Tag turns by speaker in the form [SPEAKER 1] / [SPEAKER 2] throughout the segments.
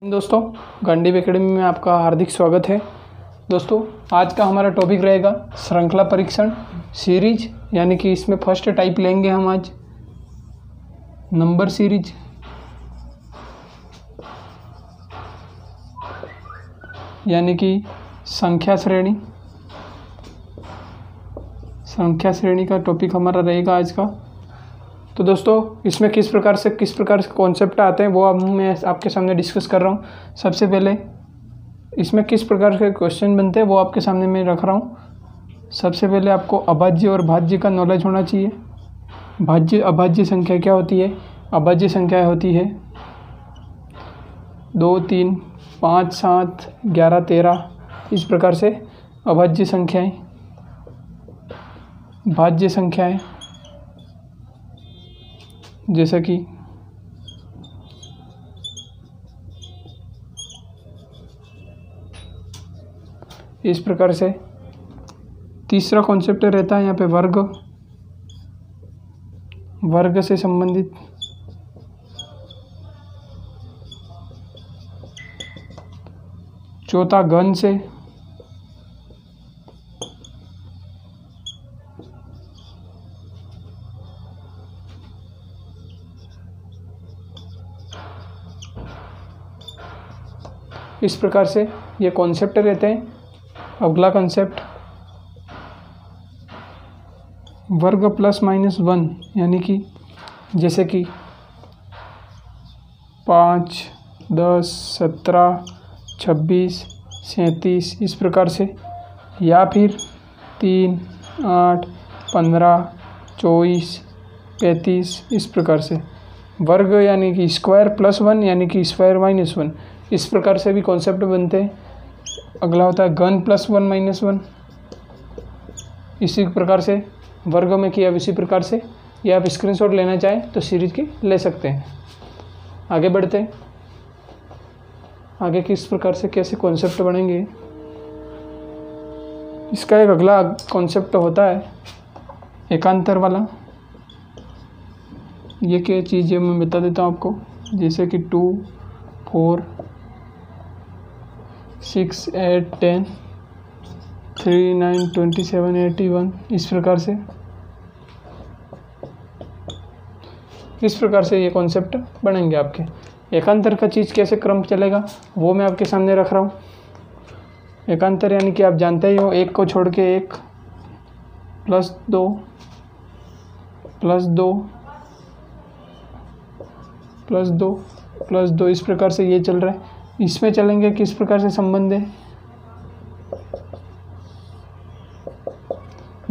[SPEAKER 1] दोस्तों, गंडीव एकेडमी में आपका हार्दिक स्वागत है। दोस्तों, आज का हमारा टॉपिक रहेगा श्रृंखला परीक्षण सीरीज, यानी कि इसमें फर्स्ट टाइप लेंगे हम आज नंबर सीरीज। यानी कि संख्या श्रेणी का टॉपिक हमारा रहेगा आज का। तो दोस्तों, इसमें किस प्रकार से कॉन्सेप्ट आते हैं वो अब मैं आपके सामने डिस्कस कर रहा हूँ। सबसे पहले इसमें किस प्रकार के क्वेश्चन बनते हैं वो आपके सामने मैं रख रहा हूँ। सबसे पहले आपको अभाज्य और भाज्य का नॉलेज होना चाहिए। अभाज्य संख्या क्या होती है? अभाज्य संख्या होती है 2, 3, 5, 7, 11, 13, इस प्रकार से अभाज्य संख्याएं। भाज्य संख्याएं जैसा कि इस प्रकार से। तीसरा कॉन्सेप्ट रहता है यहाँ पे वर्ग से संबंधित। चौथा घन से। इस प्रकार से ये कॉन्सेप्ट रहते हैं। अगला कॉन्सेप्ट वर्ग प्लस माइनस 1, यानी कि जैसे कि 5, 10, 17, 26, 37, इस प्रकार से, या फिर 3, 8, 15, 24, 35, इस प्रकार से। वर्ग यानी कि स्क्वायर प्लस 1, यानी कि स्क्वायर माइनस 1, इस प्रकार से भी कॉन्सेप्ट बनते हैं। अगला होता है घन प्लस 1 माइनस 1, इसी प्रकार से वर्ग में किया इसी प्रकार से। ये आप स्क्रीनशॉट लेना चाहें तो सीरीज की ले सकते हैं। आगे बढ़ते हैं। आगे किस प्रकार से कैसे कॉन्सेप्ट बनेंगे, इसका एक अगला कॉन्सेप्ट होता है एकांतर वाला। ये क्या चीज़ है मैं बता देता हूँ आपको। जैसे कि 2, 4, 6, 8, 10, 3, 9, 27, 81, इस प्रकार से। इस प्रकार से ये कॉन्सेप्ट बनेंगे आपके। एकांतर का चीज़ कैसे क्रम चलेगा वो मैं आपके सामने रख रहा हूँ। एकांतर यानी कि आप जानते ही हो, एक को छोड़ के एक, +2, +2, +2, +2, इस प्रकार से ये चल रहा है। इसमें चलेंगे किस प्रकार से संबंध है,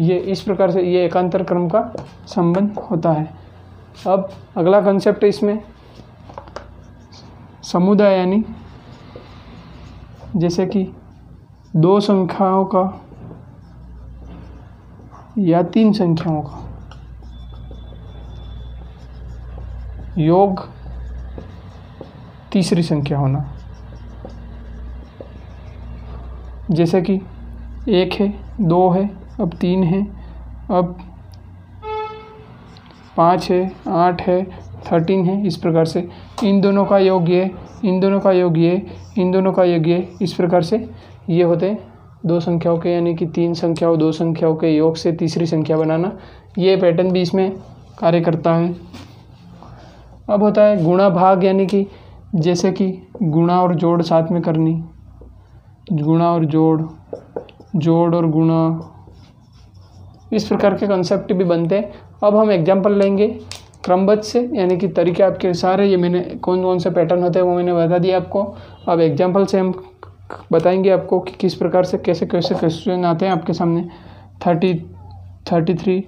[SPEAKER 1] ये इस प्रकार से ये एकांतर क्रम का संबंध होता है। अब अगला कंसेप्ट इसमें समुदाय, यानी जैसे कि 2 संख्याओं का या 3 संख्याओं का योग तीसरी संख्या होना। जैसे कि 1 है, 2 है, अब 3 है, अब 5 है, 8 है, 13 है, इस प्रकार से। इन दोनों का योग ये, इन दोनों का योग ये, इन दोनों का योग ये, इस प्रकार से ये होते हैं 2 संख्याओं के, यानी कि 3 संख्याओं 2 संख्याओं के योग से तीसरी संख्या बनाना। ये पैटर्न भी इसमें कार्य करता है। अब होता है गुणा भाग, यानी कि जैसे कि गुणा और जोड़ साथ में करनी, गुणा और जोड़ और गुणा, इस प्रकार के कंसेप्ट भी बनते हैं। अब हम एग्जांपल लेंगे क्रमबद्ध से, यानी कि तरीके आपके सारे, ये मैंने कौन कौन से पैटर्न होते हैं वो मैंने बता दिया आपको। अब एग्जांपल से हम बताएंगे आपको कि किस प्रकार से कैसे कैसे क्वेश्चन आते हैं आपके सामने। 30, 33,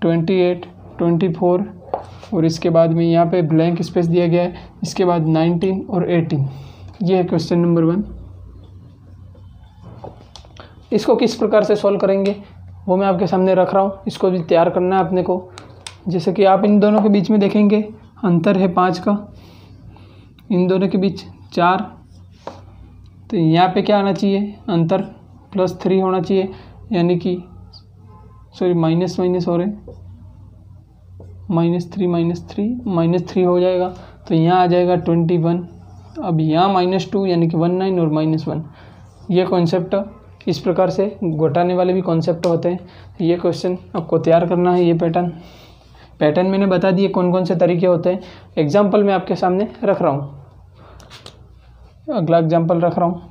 [SPEAKER 1] 28, 24, और इसके बाद में यहाँ पे ब्लैंक स्पेस दिया गया है। इसके बाद 19 और 18, ये है क्वेश्चन नंबर 1। इसको किस प्रकार से सॉल्व करेंगे वो मैं आपके सामने रख रहा हूँ। इसको भी तैयार करना है अपने को। जैसे कि आप इन दोनों के बीच में देखेंगे अंतर है 5 का, इन दोनों के बीच 4, तो यहाँ पे क्या आना चाहिए, अंतर +3 होना चाहिए, यानी कि सॉरी माइनस हो रहे, -3 -3 -3 हो जाएगा। तो यहाँ आ जाएगा 21, अब यहाँ -2 यानी कि 19 और -1, ये कॉन्सेप्ट इस प्रकार से घटाने वाले भी कॉन्सेप्ट होते हैं। ये क्वेश्चन आपको तैयार करना है। ये पैटर्न मैंने बता दिए कौन कौन से तरीके होते हैं। एग्जाम्पल मैं आपके सामने रख रहा हूँ, अगला एग्जाम्पल रख रहा हूँ।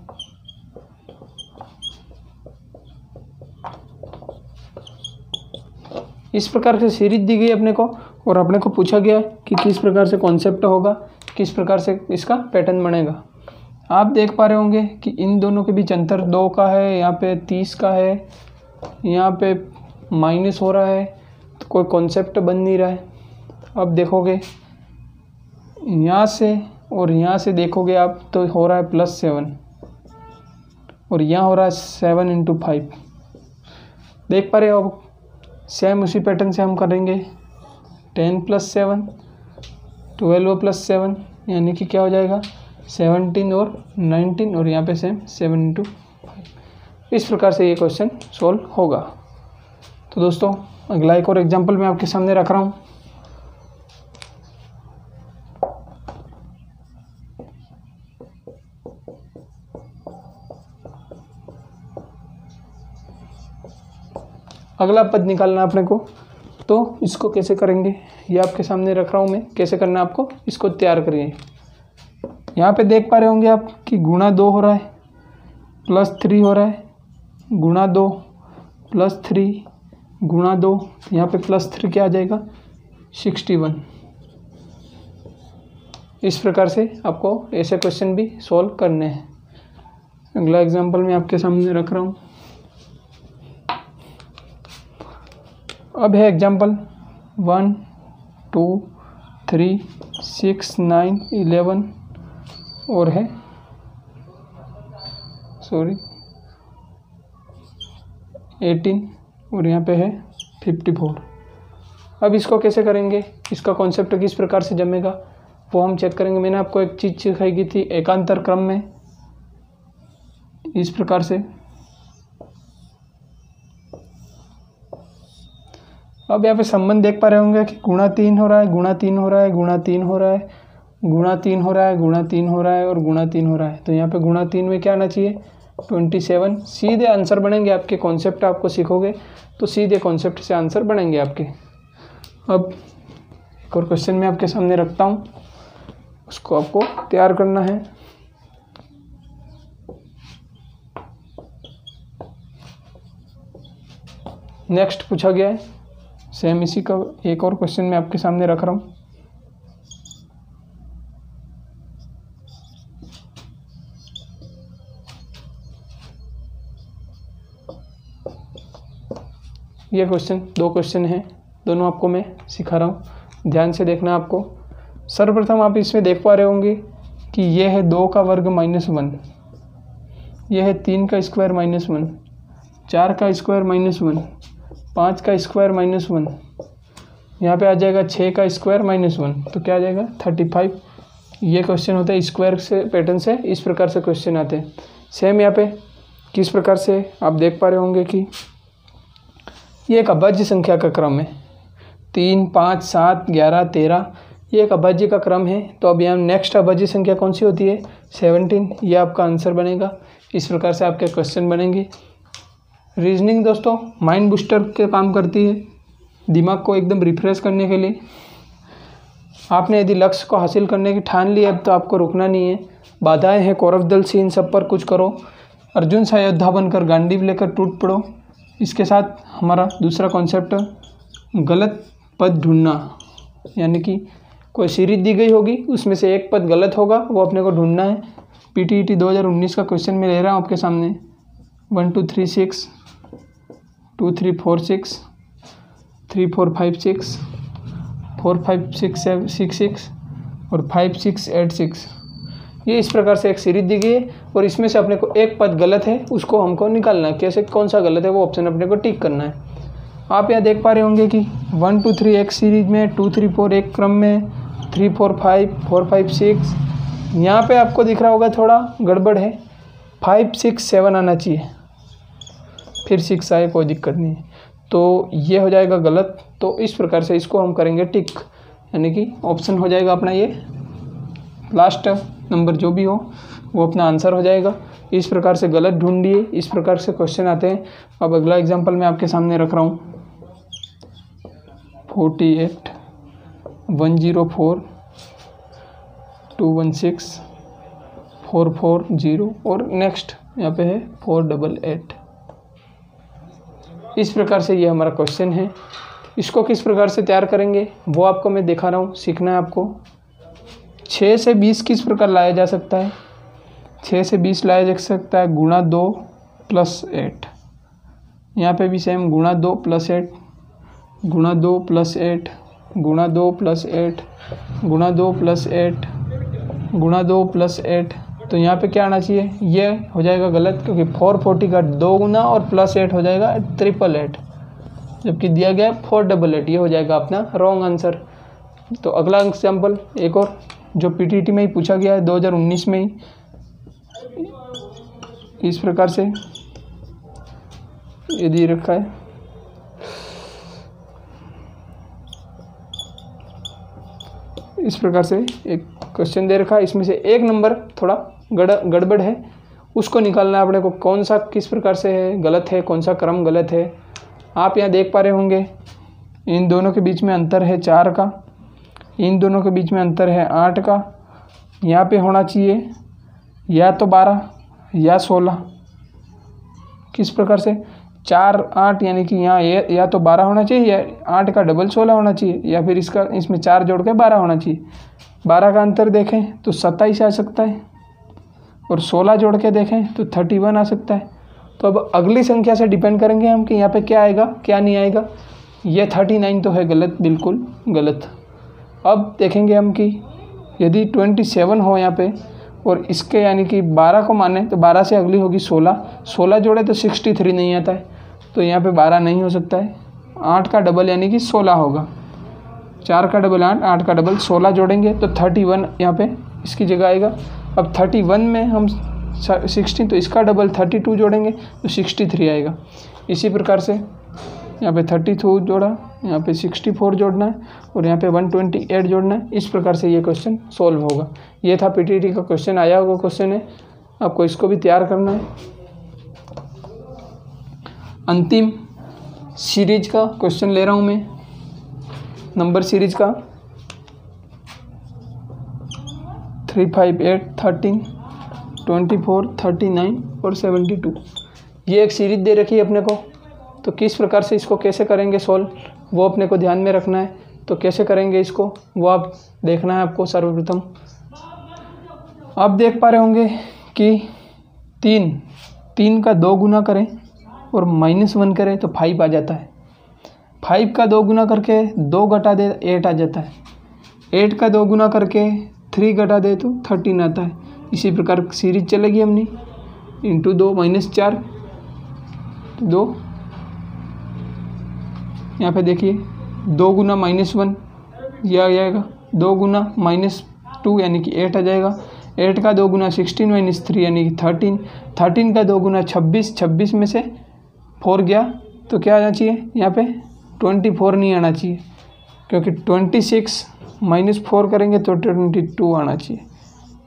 [SPEAKER 1] इस प्रकार से सीरीज दी गई अपने को और अपने को पूछा गया कि किस प्रकार से कॉन्सेप्ट होगा, किस प्रकार से इसका पैटर्न बनेगा। आप देख पा रहे होंगे कि इन दोनों के बीच अंतर 2 का है, यहाँ पे 30 का है, यहाँ पे माइनस हो रहा है, तो कोई कॉन्सेप्ट बन नहीं रहा है। अब देखोगे यहाँ से और यहाँ से देखोगे आप तो हो रहा है +7 और यहाँ हो रहा है 7 × 5। देख पा रहे हो। अब सेम उसी पैटर्न से हम करेंगे 10 + 7 12 + 7 यानी कि क्या हो जाएगा 17 और 19 और यहाँ पे सेम 7 × 5। इस प्रकार से ये क्वेश्चन सॉल्व होगा। तो दोस्तों अगला एक और एग्जांपल मैं आपके सामने रख रहा हूँ। अगला पद निकालना अपने को, तो इसको कैसे करेंगे ये आपके सामने रख रहा हूँ मैं। कैसे करना आपको, इसको तैयार करिए। यहाँ पे देख पा रहे होंगे आप कि गुणा 2 हो रहा है, +3 हो रहा है, गुणा 2 +3 गुणा 2, यहाँ पे +3 क्या आ जाएगा 61। इस प्रकार से आपको ऐसे क्वेश्चन भी सॉल्व करने हैं। अगला एग्जांपल मैं आपके सामने रख रहा हूँ। अब है एग्जांपल 1 2 3 6 9 11 और है 18 और यहाँ पे है 54। अब इसको कैसे करेंगे, इसका कॉन्सेप्ट किस प्रकार से जमेगा वो हम चेक करेंगे। मैंने आपको एक चीज़ सिखाई की थी एकांतर क्रम में, इस प्रकार से। अब यहाँ पे संबंध देख पा रहे होंगे कि गुणा 3 हो रहा है, गुणा 3 हो रहा है, गुणा 3 हो रहा है, गुणा 3 हो रहा है, गुणा 3 हो रहा है और गुणा 3 हो रहा है। तो यहाँ पे गुणा 3 में क्या आना चाहिए 27। सीधे आंसर बनेंगे आपके। कॉन्सेप्ट आपको सीखोगे तो सीधे कॉन्सेप्ट से आंसर बनेंगे आपके। अब एक और क्वेश्चन मैं आपके सामने रखता हूँ, उसको आपको तैयार करना है। नेक्स्ट पूछा गया है सेम इसी का एक और क्वेश्चन मैं आपके सामने रख रहा हूँ। ये क्वेश्चन 2 क्वेश्चन हैं, दोनों आपको मैं सिखा रहा हूँ, ध्यान से देखना आपको। सर्वप्रथम आप इसमें देख पा रहे होंगे कि ये है 2 का वर्ग -1, यह है 3 का स्क्वायर -1, 4 का स्क्वायर -1, 5 का स्क्वायर -1, यहाँ पे आ जाएगा 6 का स्क्वायर -1, तो क्या आ जाएगा 35। ये क्वेश्चन होता है स्क्वायर से पैटर्न से, इस प्रकार से क्वेश्चन आते हैं। सेम यहाँ पे किस प्रकार से आप देख पा रहे होंगे कि ये एक अभाज्य संख्या का क्रम है, 3 5 7 11 13, ये एक अभाज्य का क्रम है। तो अब यहाँ नेक्स्ट अभाज्य संख्या कौन सी होती है 17, ये आपका आंसर बनेगा। इस प्रकार से आपके क्वेश्चन बनेंगे। रीजनिंग दोस्तों माइंड बूस्टर के काम करती है, दिमाग को एकदम रिफ्रेश करने के लिए। आपने यदि लक्ष्य को हासिल करने की ठान ली अब तो आपको रुकना नहीं है। बाधाएं हैं कौरव दल से, इन सब पर कुछ करो। अर्जुन सा योद्धा बनकर गांडीव लेकर टूट पड़ो। इसके साथ हमारा दूसरा कॉन्सेप्ट गलत पद ढूंढना, यानी कि कोई सीरीज दी गई होगी उसमें से एक पद गलत होगा, वो अपने को ढूंढना है। PTET 2019 का क्वेश्चन मैं ले रहा हूँ आपके सामने। 1 2 3 6 2 3 4 6 3 4 5 6 4 5 6 7 6 6 और 5 6 8 6, ये इस प्रकार से एक सीरीज दी गई है और इसमें से अपने को एक पद गलत है, उसको हमको निकालना है। कैसे, कौन सा गलत है वो ऑप्शन अपने को टिक करना है। आप यहाँ देख पा रहे होंगे कि 1 2 3 एक सीरीज में, 2 3 4 एक क्रम में, 3 4 5 4 5 6, यहाँ पे आपको दिख रहा होगा थोड़ा गड़बड़ है, 5 6 7 आना चाहिए, फिर 6 आए कोई दिक्कत नहीं है, तो ये हो जाएगा गलत। तो इस प्रकार से इसको हम करेंगे टिक, यानी कि ऑप्शन हो जाएगा अपना ये लास्ट नंबर जो भी हो वो अपना आंसर हो जाएगा। इस प्रकार से गलत ढूंढिए, इस प्रकार से क्वेश्चन आते हैं। अब अगला एग्जांपल मैं आपके सामने रख रहा हूँ। 48 104 216 440 और नेक्स्ट यहाँ पे है 488। इस प्रकार से ये हमारा क्वेश्चन है। इसको किस प्रकार से तैयार करेंगे वो आपको मैं दिखा रहा हूँ, सीखना है आपको। 6 से 20 किस प्रकार लाया जा सकता है? 6 से 20 लाया जा सकता है गुणा 2 + 8। यहाँ पे भी सेम गुणा 2 + 8 गुणा 2 + 8 गुणा 2 + 8 गुणा 2 + 8 गुणा 2 + 8। तो यहाँ पे क्या आना चाहिए? ये हो जाएगा गलत, क्योंकि 440 का 2 गुना और +8 हो जाएगा 888, जबकि दिया गया है 488। ये हो जाएगा अपना रॉन्ग आंसर। तो अगला एग्जाम्पल एक और जो पीटीटी में ही पूछा गया है 2019 में ही, इस प्रकार से ये दे रखा है। इस प्रकार से एक क्वेश्चन दे रखा है, इसमें से एक नंबर थोड़ा गड़बड़ है, उसको निकालना है अपने को। कौन सा किस प्रकार से है, गलत है, कौन सा क्रम गलत है। आप यहाँ देख पा रहे होंगे इन दोनों के बीच में अंतर है 4 का, इन दोनों के बीच में अंतर है 8 का। यहाँ पे होना चाहिए या तो 12 या 16। किस प्रकार से? 4 8 यानी कि यहाँ या तो 12 होना चाहिए, या 8 का डबल 16 होना चाहिए, या फिर इसमें 4 जोड़ के 12 होना चाहिए। 12 का अंतर देखें तो 27 आ सकता है, और 16 जोड़ के देखें तो 31 आ सकता है। तो अब अगली संख्या से डिपेंड करेंगे हम कि यहाँ पे क्या आएगा क्या नहीं आएगा। ये 39 तो है गलत, बिल्कुल गलत। अब देखेंगे हम कि यदि 27 हो यहाँ पे, और इसके यानी कि 12 को माने तो 12 से अगली होगी 16। 16 जोड़े तो 63 नहीं आता है, तो यहाँ पे 12 नहीं हो सकता है। 8 का डबल यानी कि 16 होगा। 4 का डबल 8, 8 का डबल 16 जोड़ेंगे तो 31 यहाँ पे इसकी जगह आएगा। अब 31 में हम 16, तो इसका डबल 32 जोड़ेंगे तो 63 आएगा। इसी प्रकार से यहाँ पे 32 जोड़ा, यहाँ पे 64 जोड़ना है, और यहाँ पे 128 जोड़ना है। इस प्रकार से ये क्वेश्चन सॉल्व होगा। ये था पीटीटी का क्वेश्चन, आया हुआ क्वेश्चन है, आपको इसको भी तैयार करना है। अंतिम सीरीज का क्वेश्चन ले रहा हूँ मैं, नंबर सीरीज का 3, 5, 8, 13, 24, 39 और 72। ये एक सीरीज दे रखी है अपने को, तो किस प्रकार से इसको कैसे करेंगे सॉल्व वो अपने को ध्यान में रखना है। तो कैसे करेंगे इसको वो आप देखना है आपको। सर्वप्रथम आप देख पा रहे होंगे कि 3 का 2 गुना करें और -1 करें तो 5 आ जाता है। 5 का 2 गुना करके 2 घटा दे 8 आ जाता है। 8 का 2 गुना करके 3 घटा दे तो 13 आता है। इसी प्रकार सीरीज चलेगी अपनी, इंटू 2 -4 2। यहाँ पे देखिए 2 गुना -1 ये आ जाएगा, 2 गुना -2 यानी कि 8 आ जाएगा। 8 का 2 गुना 16 - 3 यानी कि 13। 13 का 2 गुना 26, 26 में से 4 गया तो क्या आना चाहिए? यहाँ पे 24 नहीं आना चाहिए, क्योंकि 26 -4 करेंगे तो 22 आना चाहिए।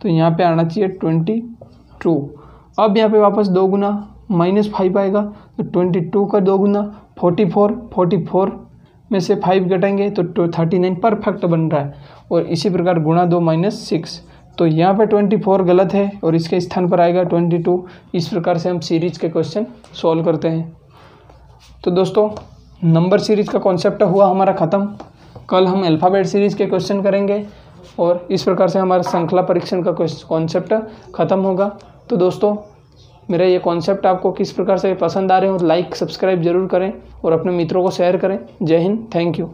[SPEAKER 1] तो यहाँ पे आना चाहिए 22। अब यहाँ पे वापस 2 गुना -5 आएगा, तो 22 का 2 गुना 44 में से 5 घटाएंगे तो 39 परफेक्ट बन रहा है। और इसी प्रकार गुणा 2 -6, तो यहाँ पे 24 गलत है और इसके स्थान पर आएगा 22। इस प्रकार से हम सीरीज के क्वेश्चन सॉल्व करते हैं। तो दोस्तों नंबर सीरीज का कॉन्सेप्ट हुआ हमारा ख़त्म। कल हम अल्फ़ाबेट सीरीज के क्वेश्चन करेंगे, और इस प्रकार से हमारा श्रृंखला परीक्षण का कॉन्सेप्ट ख़त्म होगा। तो दोस्तों मेरा ये कॉन्सेप्ट आपको किस प्रकार से पसंद आ रहे हो, लाइक सब्सक्राइब जरूर करें और अपने मित्रों को शेयर करें। जय हिंद, थैंक यू।